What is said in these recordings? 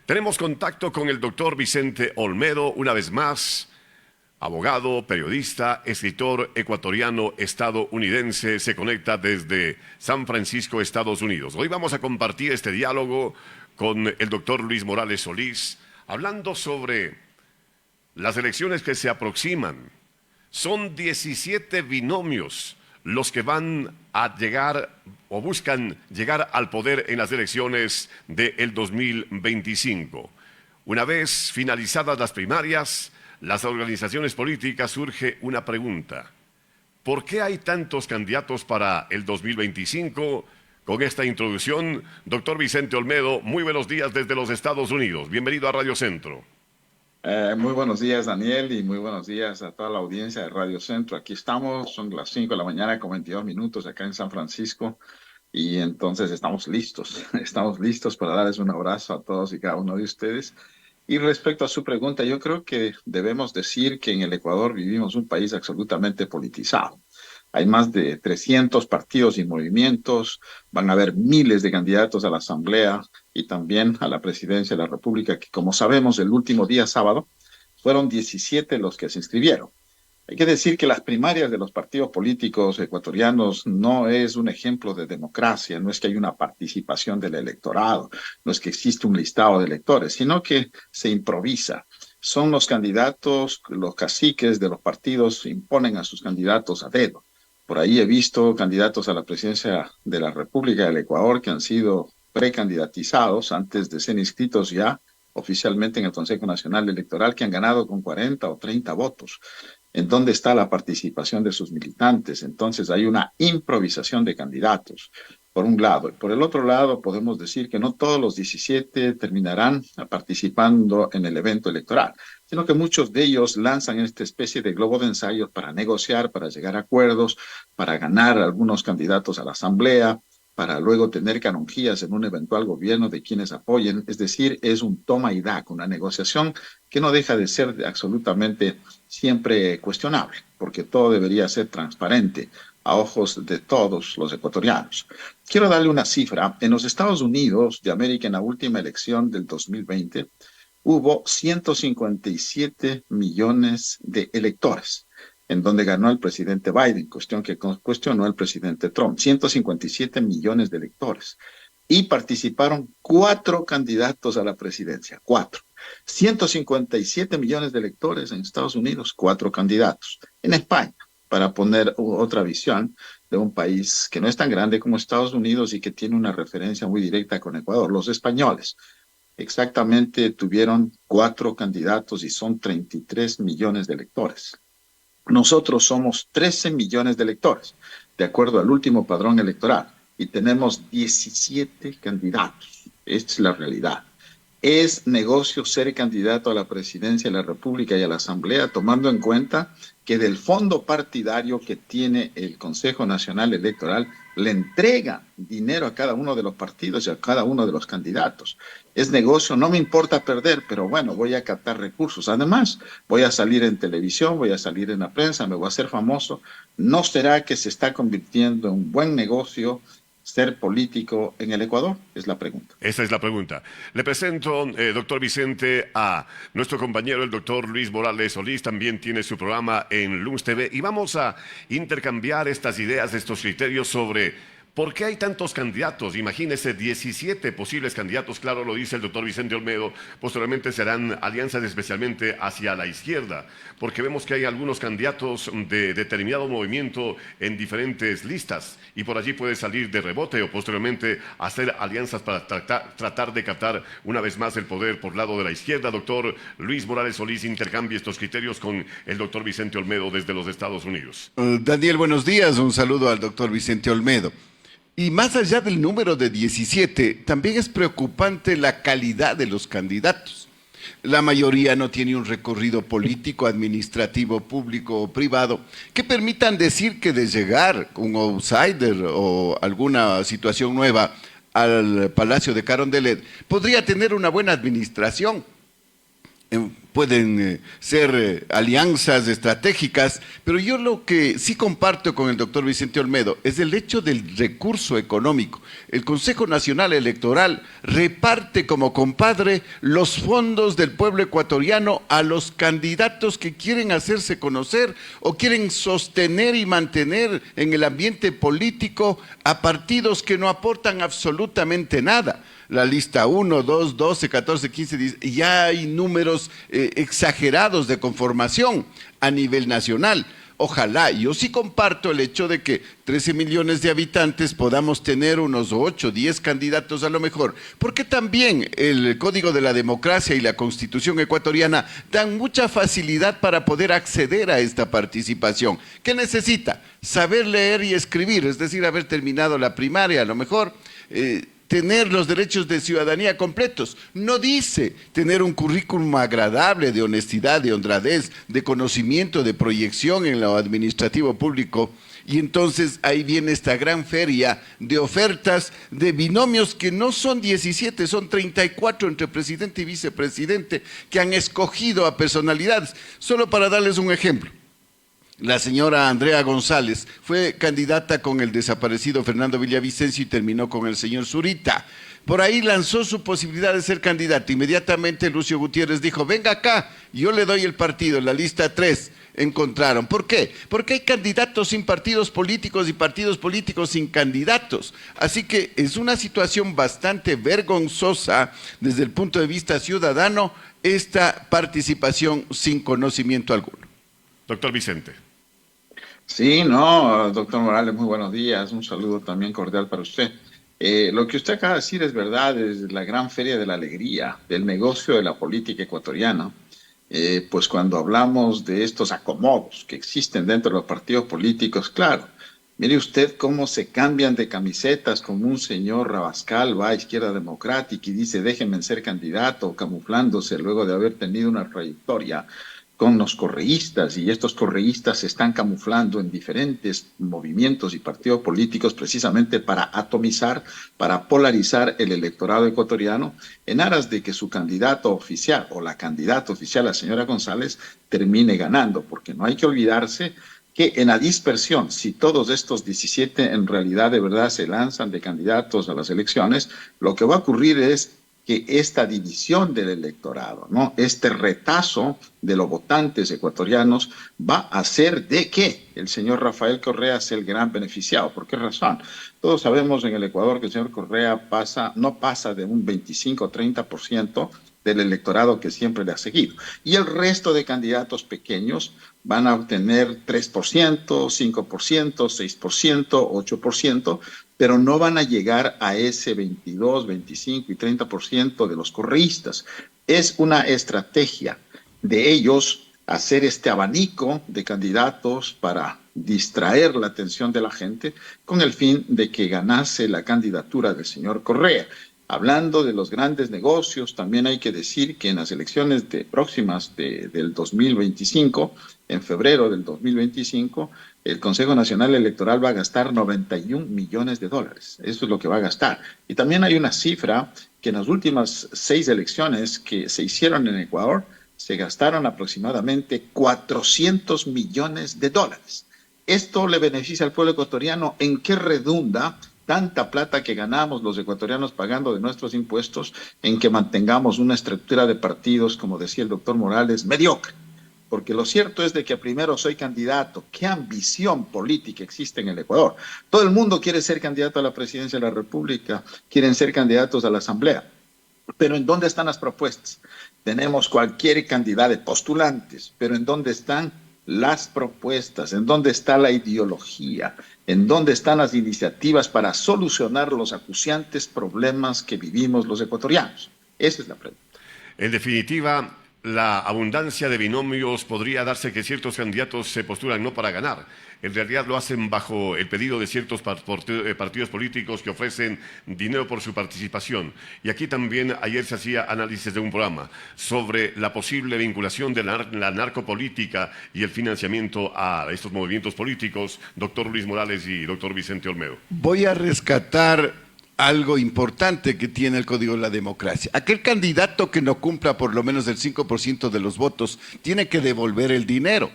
Tenemos contacto con el doctor Vicente Olmedo, una vez más, abogado, periodista, escritor ecuatoriano estadounidense, se conecta desde San Francisco, Estados Unidos. Hoy vamos a compartir este diálogo con el doctor Luis Morales Solís, hablando sobre las elecciones que se aproximan. Son 17 binomios los que van a llegar o buscan llegar al poder en las elecciones del 2025. Una vez finalizadas las primarias, las organizaciones políticas, surge una pregunta: ¿por qué hay tantos candidatos para el 2025? Con esta introducción, doctor Vicente Olmedo, muy buenos días desde los Estados Unidos. Bienvenido a Radio Centro. Muy buenos días, Daniel, y muy buenos días a toda la audiencia de Radio Centro. Aquí estamos, son las 5 de la mañana con 22 minutos acá en San Francisco, y entonces estamos listos. Estamos listos para darles un abrazo a todos y cada uno de ustedes. Y respecto a su pregunta, yo creo que debemos decir que en el Ecuador vivimos un país absolutamente politizado. Hay más de 300 partidos y movimientos, van a haber miles de candidatos a la Asamblea y también a la Presidencia de la República, que como sabemos el último día sábado fueron 17 los que se inscribieron. Hay que decir que las primarias de los partidos políticos ecuatorianos no es un ejemplo de democracia, no es que hay una participación del electorado, no es que existe un listado de electores, sino que se improvisa. Son los candidatos, los caciques de los partidos imponen a sus candidatos a dedo. Por ahí he visto candidatos a la presidencia de la República del Ecuador que han sido precandidatizados antes de ser inscritos ya oficialmente en el Consejo Nacional Electoral, que han ganado con 40 o 30 votos. ¿En dónde está la participación de sus militantes? Entonces hay una improvisación de candidatos, por un lado. Y por el otro lado, podemos decir que no todos los 17 terminarán participando en el evento electoral, sino que muchos de ellos lanzan esta especie de globo de ensayo para negociar, para llegar a acuerdos, para ganar algunos candidatos a la Asamblea, para luego tener canonjías en un eventual gobierno de quienes apoyen. Es decir, es un toma y daca, una negociación que no deja de ser absolutamente siempre cuestionable, porque todo debería ser transparente a ojos de todos los ecuatorianos. Quiero darle una cifra. En los Estados Unidos de América, en la última elección del 2020, hubo 157 millones de electores, en donde ganó el presidente Biden, cuestión que cuestionó el presidente Trump. 157 millones de electores. Y participaron 4 candidatos a la presidencia, 4. 157 millones de electores en Estados Unidos, 4 candidatos. En España, para poner otra visión de un país que no es tan grande como Estados Unidos y que tiene una referencia muy directa con Ecuador, los españoles exactamente tuvieron 4 candidatos y son 33 millones de electores. Nosotros somos 13 millones de electores, de acuerdo al último padrón electoral, y tenemos 17 candidatos. Esta es la realidad. Es negocio ser candidato a la presidencia de la República y a la Asamblea, tomando en cuenta que del fondo partidario que tiene el Consejo Nacional Electoral le entrega dinero a cada uno de los partidos y a cada uno de los candidatos. Es negocio, no me importa perder, pero bueno, voy a captar recursos. Además, voy a salir en televisión, voy a salir en la prensa, me voy a hacer famoso. ¿No será que se está convirtiendo en un buen negocio ser político en el Ecuador? Es la pregunta. Esa es la pregunta. Le presento, doctor Vicente, a nuestro compañero, el doctor Luis Morales Solís. También tiene su programa en Luz TV. Y vamos a intercambiar estas ideas, estos criterios sobre por qué hay tantos candidatos. Imagínese, 17 posibles candidatos. Claro, lo dice el doctor Vicente Olmedo. Posteriormente serán alianzas especialmente hacia la izquierda, porque vemos que hay algunos candidatos de determinado movimiento en diferentes listas, y por allí puede salir de rebote o posteriormente hacer alianzas para tratar de captar una vez más el poder por lado de la izquierda. Doctor Luis Morales Solís, intercambie estos criterios con el doctor Vicente Olmedo desde los Estados Unidos. Daniel, buenos días. Un saludo al doctor Vicente Olmedo. Y más allá del número de 17, también es preocupante la calidad de los candidatos. La mayoría no tiene un recorrido político, administrativo, público o privado que permitan decir que de llegar un outsider o alguna situación nueva al Palacio de Carondelet podría tener una buena administración. pueden ser alianzas estratégicas, pero yo lo que sí comparto con el doctor Vicente Olmedo es el hecho del recurso económico. El Consejo Nacional Electoral reparte como compadre los fondos del pueblo ecuatoriano a los candidatos que quieren hacerse conocer o quieren sostener y mantener en el ambiente político a partidos que no aportan absolutamente nada. La lista 1, 2, 12, 14, 15, 10, ya hay números exagerados de conformación a nivel nacional. Ojalá, yo sí comparto el hecho de que 13 millones de habitantes podamos tener unos 8, 10 candidatos a lo mejor, porque también el Código de la Democracia y la Constitución ecuatoriana dan mucha facilidad para poder acceder a esta participación. ¿Qué necesita? Saber leer y escribir, es decir, haber terminado la primaria a lo mejor, tener los derechos de ciudadanía completos. No dice tener un currículum agradable de honestidad, de honradez, de conocimiento, de proyección en lo administrativo público. Y entonces ahí viene esta gran feria de ofertas de binomios que no son 17, son 34 entre presidente y vicepresidente que han escogido a personalidades. Solo para darles un ejemplo. La señora Andrea González fue candidata con el desaparecido Fernando Villavicencio y terminó con el señor Zurita. Por ahí lanzó su posibilidad de ser candidata. Inmediatamente Lucio Gutiérrez dijo, venga acá, yo le doy el partido, la lista 3. Encontraron. ¿Por qué? Porque hay candidatos sin partidos políticos y partidos políticos sin candidatos. Así que es una situación bastante vergonzosa desde el punto de vista ciudadano esta participación sin conocimiento alguno. Doctor Vicente. Sí, no, doctor Morales, muy buenos días. Un saludo también cordial para usted. Lo que usted acaba de decir es verdad, es la gran feria de la alegría, del negocio de la política ecuatoriana. Pues cuando hablamos de estos acomodos que existen dentro de los partidos políticos, claro, mire usted cómo se cambian de camisetas, como un señor Rabascal va a Izquierda Democrática y dice déjenme ser candidato, camuflándose luego de haber tenido una trayectoria con los correístas, y estos correístas se están camuflando en diferentes movimientos y partidos políticos precisamente para atomizar, para polarizar el electorado ecuatoriano en aras de que su candidato oficial o la candidata oficial, la señora González, termine ganando, porque no hay que olvidarse que en la dispersión, si todos estos 17 en realidad de verdad se lanzan de candidatos a las elecciones, lo que va a ocurrir es que esta división del electorado, ¿no? Este retazo de los votantes ecuatorianos va a hacer de que el señor Rafael Correa sea el gran beneficiado. ¿Por qué razón? Todos sabemos en el Ecuador que el señor Correa no pasa de un 25 o 30% del electorado que siempre le ha seguido. Y el resto de candidatos pequeños van a obtener 3%, 5%, 6%, 8%, pero no van a llegar a ese 22, 25 y 30% de los correístas. Es una estrategia de ellos hacer este abanico de candidatos para distraer la atención de la gente con el fin de que ganase la candidatura del señor Correa. Hablando de los grandes negocios, también hay que decir que en las elecciones próximas del 2025, en febrero del 2025, el Consejo Nacional Electoral va a gastar 91 millones de dólares. Eso es lo que va a gastar. Y también hay una cifra que en las últimas 6 elecciones que se hicieron en Ecuador, se gastaron aproximadamente 400 millones de dólares. Esto le beneficia al pueblo ecuatoriano. ¿En qué redunda tanta plata que ganamos los ecuatorianos pagando de nuestros impuestos en que mantengamos una estructura de partidos, como decía el doctor Morales, mediocre? Porque lo cierto es de que primero soy candidato. ¿Qué ambición política existe en el Ecuador? Todo el mundo quiere ser candidato a la presidencia de la República, quieren ser candidatos a la Asamblea. Pero ¿en dónde están las propuestas? Tenemos cualquier cantidad de postulantes, pero ¿en dónde están las propuestas? ¿En dónde está la ideología? ¿En dónde están las iniciativas para solucionar los acuciantes problemas que vivimos los ecuatorianos? Esa es la pregunta. En definitiva, la abundancia de binomios podría darse que ciertos candidatos se postulan no para ganar. En realidad lo hacen bajo el pedido de ciertos partidos políticos que ofrecen dinero por su participación. Y aquí también ayer se hacía análisis de un programa sobre la posible vinculación de la narcopolítica y el financiamiento a estos movimientos políticos, doctor Luis Morales y doctor Vicente Olmedo. Voy a rescatar algo importante que tiene el Código de la Democracia. Aquel candidato que no cumpla por lo menos el 5% de los votos tiene que devolver el dinero.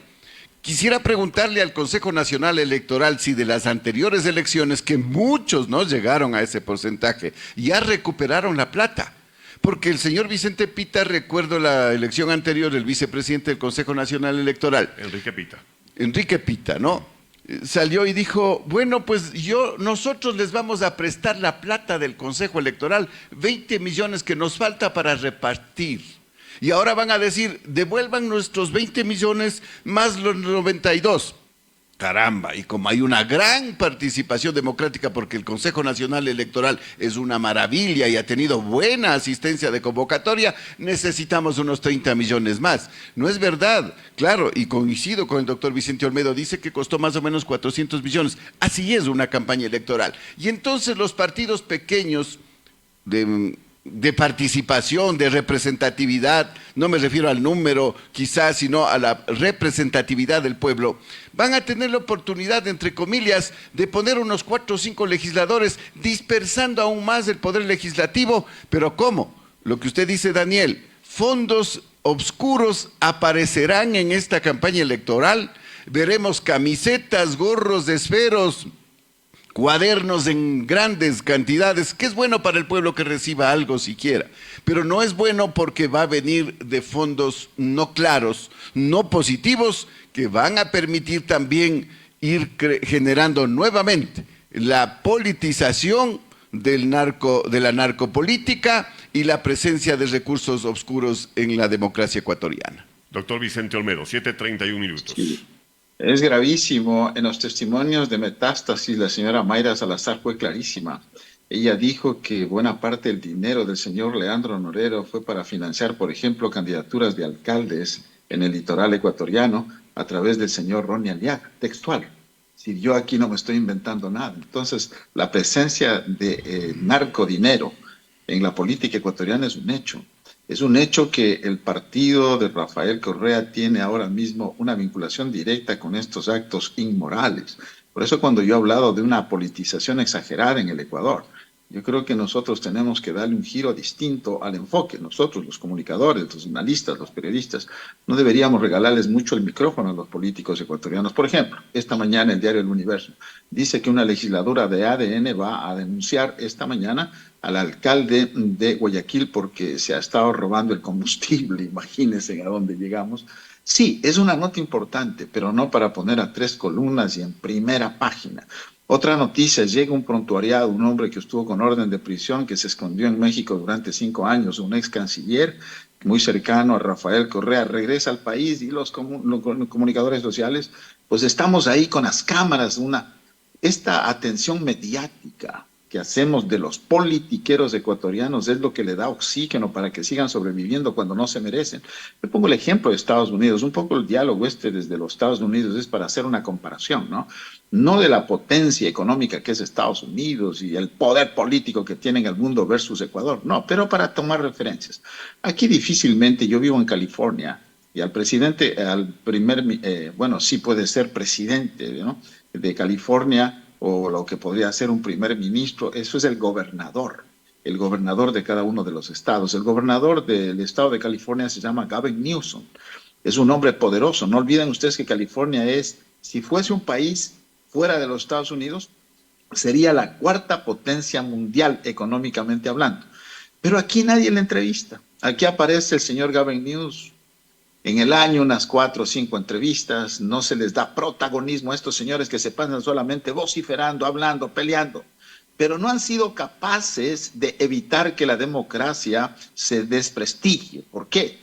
Quisiera preguntarle al Consejo Nacional Electoral si de las anteriores elecciones, que muchos no llegaron a ese porcentaje, ya recuperaron la plata. Porque el señor Vicente Pita, recuerdo la elección anterior, el vicepresidente del Consejo Nacional Electoral. Enrique Pita, ¿no? Salió y dijo, bueno, pues nosotros les vamos a prestar la plata del Consejo Electoral, 20 millones que nos falta para repartir. Y ahora van a decir, devuelvan nuestros 20 millones más los 92. Caramba, y como hay una gran participación democrática porque el Consejo Nacional Electoral es una maravilla y ha tenido buena asistencia de convocatoria, necesitamos unos 30 millones más. No es verdad, claro, y coincido con el doctor Vicente Olmedo, dice que costó más o menos 400 millones. Así es una campaña electoral. Y entonces los partidos pequeños de participación, de representatividad, no me refiero al número quizás, sino a la representatividad del pueblo, van a tener la oportunidad, entre comillas, de poner unos 4 o 5 legisladores, dispersando aún más el poder legislativo. ¿Pero cómo? Lo que usted dice, Daniel, fondos obscuros aparecerán en esta campaña electoral, veremos camisetas, gorros de esferos, cuadernos en grandes cantidades, que es bueno para el pueblo que reciba algo siquiera, pero no es bueno porque va a venir de fondos no claros, no positivos, que van a permitir también ir generando nuevamente la politización de la narcopolítica y la presencia de recursos oscuros en la democracia ecuatoriana. Doctor Vicente Olmedo, 7:31 minutos. Sí. Es gravísimo. En los testimonios de Metástasis, la señora Mayra Salazar fue clarísima. Ella dijo que buena parte del dinero del señor Leandro Norero fue para financiar, por ejemplo, candidaturas de alcaldes en el litoral ecuatoriano a través del señor Ronnie Aliaga, textual. Si yo aquí no me estoy inventando nada. Entonces, la presencia de narcodinero en la política ecuatoriana es un hecho. Es un hecho que el partido de Rafael Correa tiene ahora mismo una vinculación directa con estos actos inmorales. Por eso cuando yo he hablado de una politización exagerada en el Ecuador, yo creo que nosotros tenemos que darle un giro distinto al enfoque. Nosotros, los comunicadores, los analistas, los periodistas, no deberíamos regalarles mucho el micrófono a los políticos ecuatorianos. Por ejemplo, esta mañana el diario El Universo dice que una legisladora de ADN va a denunciar esta mañana al alcalde de Guayaquil porque se ha estado robando el combustible. Imagínense a dónde llegamos. Sí, es una nota importante, pero no para poner a 3 columnas y en primera página. Otra noticia, llega un prontuariado, un hombre que estuvo con orden de prisión, que se escondió en México durante 5 años, un ex canciller muy cercano a Rafael Correa, regresa al país y los comunicadores sociales, pues estamos ahí con las cámaras, esta atención mediática que hacemos de los politiqueros ecuatorianos es lo que le da oxígeno para que sigan sobreviviendo cuando no se merecen. Me pongo el ejemplo de Estados Unidos, un poco el diálogo desde los Estados Unidos es para hacer una comparación, ¿no? No de la potencia económica que es Estados Unidos y el poder político que tiene en el mundo versus Ecuador, no, pero para tomar referencias. Aquí difícilmente, yo vivo en California y al presidente, bueno, sí puede ser presidente, ¿no?, de California, o lo que podría ser un primer ministro, eso es el gobernador de cada uno de los estados. El gobernador del estado de California se llama Gavin Newsom. Es un hombre poderoso. No olviden ustedes que California si fuese un país fuera de los Estados Unidos, sería la 4ª potencia mundial económicamente hablando. Pero aquí nadie le entrevista. Aquí aparece el señor Gavin Newsom. En el año unas 4 o 5 entrevistas, no se les da protagonismo a estos señores que se pasan solamente vociferando, hablando, peleando, pero no han sido capaces de evitar que la democracia se desprestigie. ¿Por qué?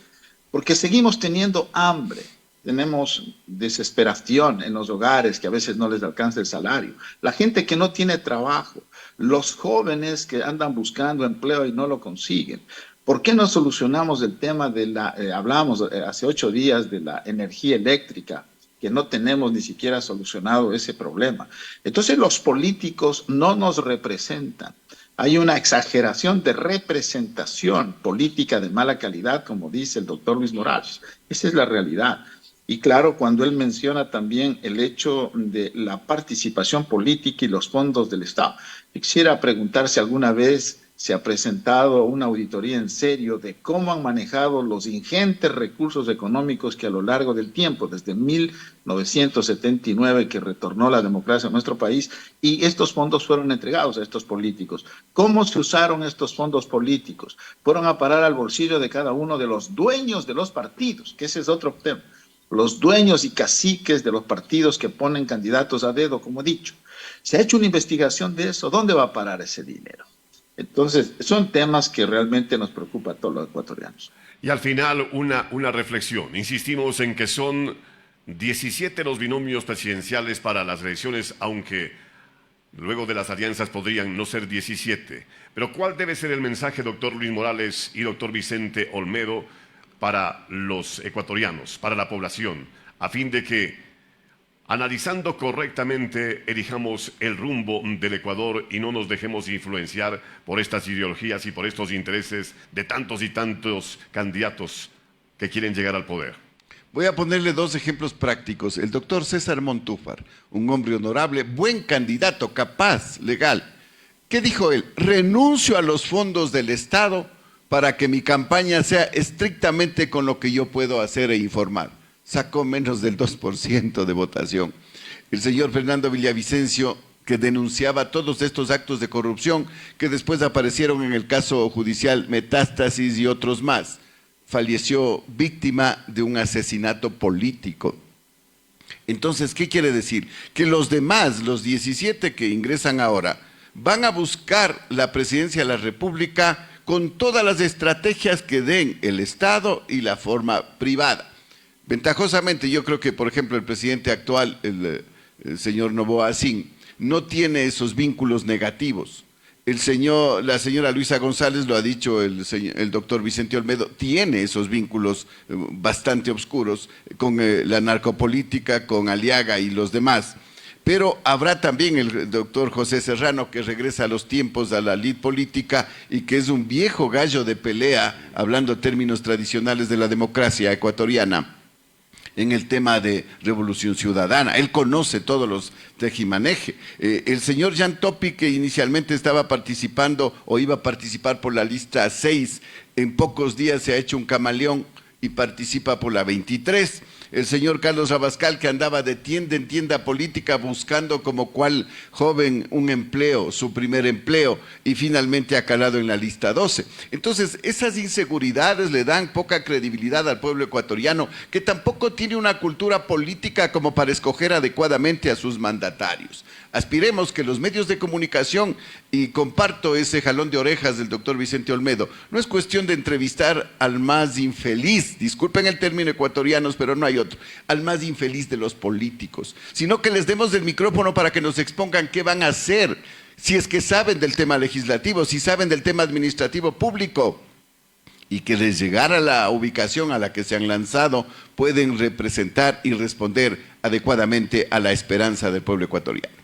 Porque seguimos teniendo hambre, tenemos desesperación en los hogares que a veces no les alcanza el salario, la gente que no tiene trabajo, los jóvenes que andan buscando empleo y no lo consiguen. ¿Por qué no solucionamos el tema hablábamos hace 8 días de la energía eléctrica, que no tenemos ni siquiera solucionado ese problema? Entonces los políticos no nos representan. Hay una exageración de representación política de mala calidad, como dice el doctor Luis Morales. Esa es la realidad. Y claro, cuando él menciona también el hecho de la participación política y los fondos del Estado, quisiera preguntar si alguna vez se ha presentado una auditoría en serio de cómo han manejado los ingentes recursos económicos que a lo largo del tiempo, desde 1979 que retornó la democracia a nuestro país, y estos fondos fueron entregados a estos políticos. ¿Cómo se usaron estos fondos políticos? Fueron a parar al bolsillo de cada uno de los dueños de los partidos, que ese es otro tema. Los dueños y caciques de los partidos que ponen candidatos a dedo, como he dicho. ¿Se ha hecho una investigación de eso? ¿Dónde va a parar ese dinero? Entonces, son temas que realmente nos preocupan a todos los ecuatorianos. Y al final, una reflexión. Insistimos en que son 17 los binomios presidenciales para las elecciones, aunque luego de las alianzas podrían no ser 17. Pero ¿cuál debe ser el mensaje, doctor Luis Morales y doctor Vicente Olmedo, para los ecuatorianos, para la población, a fin de que, analizando correctamente, elijamos el rumbo del Ecuador y no nos dejemos influenciar por estas ideologías y por estos intereses de tantos y tantos candidatos que quieren llegar al poder? Voy a ponerle dos ejemplos prácticos. El doctor César Montúfar, un hombre honorable, buen candidato, capaz, legal. ¿Qué dijo él? Renuncio a los fondos del Estado para que mi campaña sea estrictamente con lo que yo puedo hacer e informar. Sacó menos del 2% de votación. El señor Fernando Villavicencio, que denunciaba todos estos actos de corrupción que después aparecieron en el caso judicial Metástasis y otros más, falleció víctima de un asesinato político. Entonces, ¿qué quiere decir? Que los demás, los 17 que ingresan ahora, van a buscar la presidencia de la República con todas las estrategias que den el Estado y la forma privada. Ventajosamente, yo creo que, por ejemplo, el presidente actual, el señor Noboa Asín, no tiene esos vínculos negativos. La señora Luisa González, lo ha dicho el doctor Vicente Olmedo, tiene esos vínculos bastante oscuros con la narcopolítica, con Aliaga y los demás. Pero habrá también el doctor José Serrano, que regresa a los tiempos a la lid política y que es un viejo gallo de pelea, hablando términos tradicionales de la democracia ecuatoriana, en el tema de revolución ciudadana. Él conoce todos los tejimaneje. El señor Jan Topi, que inicialmente estaba participando o iba a participar por la lista 6, en pocos días se ha hecho un camaleón y participa por la 23. El señor Carlos Abascal, que andaba de tienda en tienda política buscando como cual joven un empleo, su primer empleo, y finalmente ha calado en la lista 12. Entonces, esas inseguridades le dan poca credibilidad al pueblo ecuatoriano, que tampoco tiene una cultura política como para escoger adecuadamente a sus mandatarios. Aspiremos que los medios de comunicación, y comparto ese jalón de orejas del doctor Vicente Olmedo, no es cuestión de entrevistar al más infeliz, disculpen el término ecuatorianos, pero no hay otro, al más infeliz de los políticos, sino que les demos el micrófono para que nos expongan qué van a hacer, si es que saben del tema legislativo, si saben del tema administrativo público, y que les llegara la ubicación a la que se han lanzado, pueden representar y responder adecuadamente a la esperanza del pueblo ecuatoriano.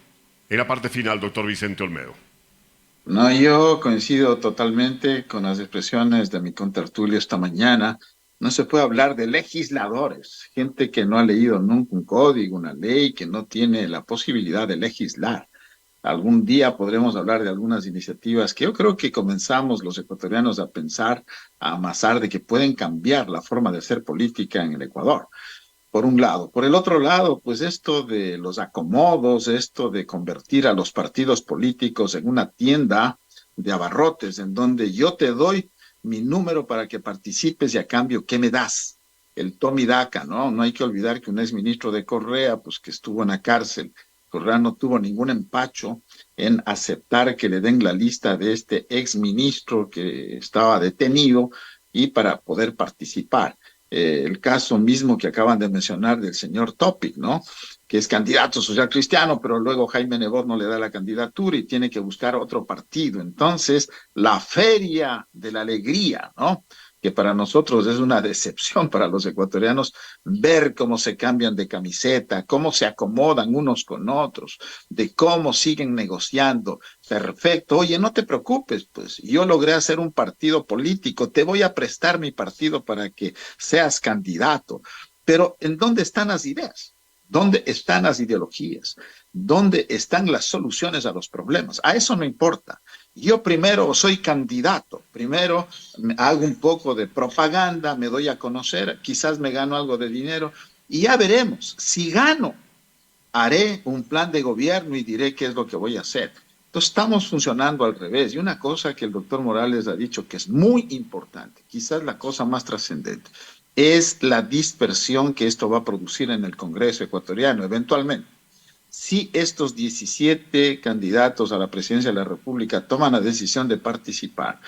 En la parte final, doctor Vicente Olmedo. No, yo coincido totalmente con las expresiones de mi contertulio esta mañana. No se puede hablar de legisladores, gente que no ha leído nunca un código, una ley, que no tiene la posibilidad de legislar. Algún día podremos hablar de algunas iniciativas que yo creo que comenzamos los ecuatorianos a pensar, a amasar, de que pueden cambiar la forma de hacer política en el Ecuador. Por un lado. Por el otro lado, pues esto de los acomodos, esto de convertir a los partidos políticos en una tienda de abarrotes, en donde yo te doy mi número para que participes y a cambio, ¿qué me das? El Tommy Daca, ¿no? No hay que olvidar que un exministro de Correa, pues que estuvo en la cárcel, Correa no tuvo ningún empacho en aceptar que le den la lista de este exministro que estaba detenido y para poder participar. El caso mismo que acaban de mencionar del señor Topic, ¿no? Que es candidato social cristiano, pero luego Jaime Nebot no le da la candidatura y tiene que buscar otro partido. Entonces, la feria de la alegría, ¿no? Que para nosotros es una decepción para los ecuatorianos ver cómo se cambian de camiseta, cómo se acomodan unos con otros, de cómo siguen negociando. Perfecto, oye, no te preocupes, pues yo logré hacer un partido político, te voy a prestar mi partido para que seas candidato. Pero ¿en dónde están las ideas? ¿Dónde están las ideologías? ¿Dónde están las soluciones a los problemas? A eso no importa. Yo primero soy candidato, primero hago un poco de propaganda, me doy a conocer, quizás me gano algo de dinero y ya veremos. Si gano, haré un plan de gobierno y diré qué es lo que voy a hacer. Entonces estamos funcionando al revés. Y una cosa que el doctor Morales ha dicho que es muy importante, quizás la cosa más trascendente, es la dispersión que esto va a producir en el Congreso ecuatoriano eventualmente. Si estos 17 candidatos a la presidencia de la República toman la decisión de participar,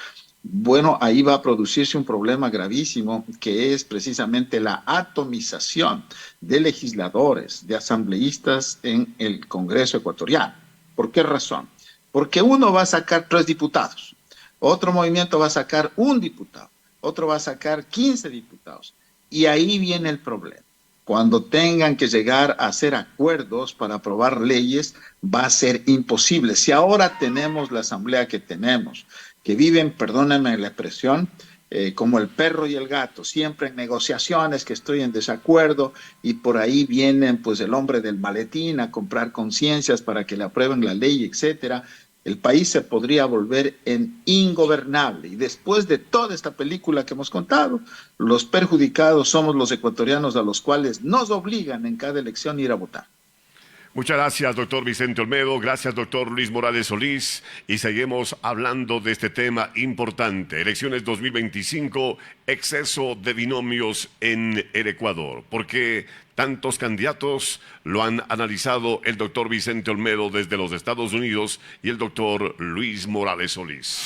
bueno, ahí va a producirse un problema gravísimo que es precisamente la atomización de legisladores, de asambleístas en el Congreso ecuatoriano. ¿Por qué razón? Porque uno va a sacar 3 diputados, otro movimiento va a sacar 1 diputado, otro va a sacar 15 diputados. Y ahí viene el problema. Cuando tengan que llegar a hacer acuerdos para aprobar leyes, va a ser imposible. Si ahora tenemos la asamblea que tenemos, que viven, perdónenme la expresión, como el perro y el gato, siempre en negociaciones, que estoy en desacuerdo, y por ahí vienen pues el hombre del maletín a comprar conciencias para que le aprueben la ley, etcétera. El país se podría volver en ingobernable. Y después de toda esta película que hemos contado, los perjudicados somos los ecuatorianos a los cuales nos obligan en cada elección a ir a votar. Muchas gracias, doctor Vicente Olmedo. Gracias, doctor Luis Morales Solís. Y seguimos hablando de este tema importante. Elecciones 2025, exceso de binomios en el Ecuador. ¿Por qué tantos candidatos? Lo han analizado el doctor Vicente Olmedo desde los Estados Unidos y el doctor Luis Morales Solís.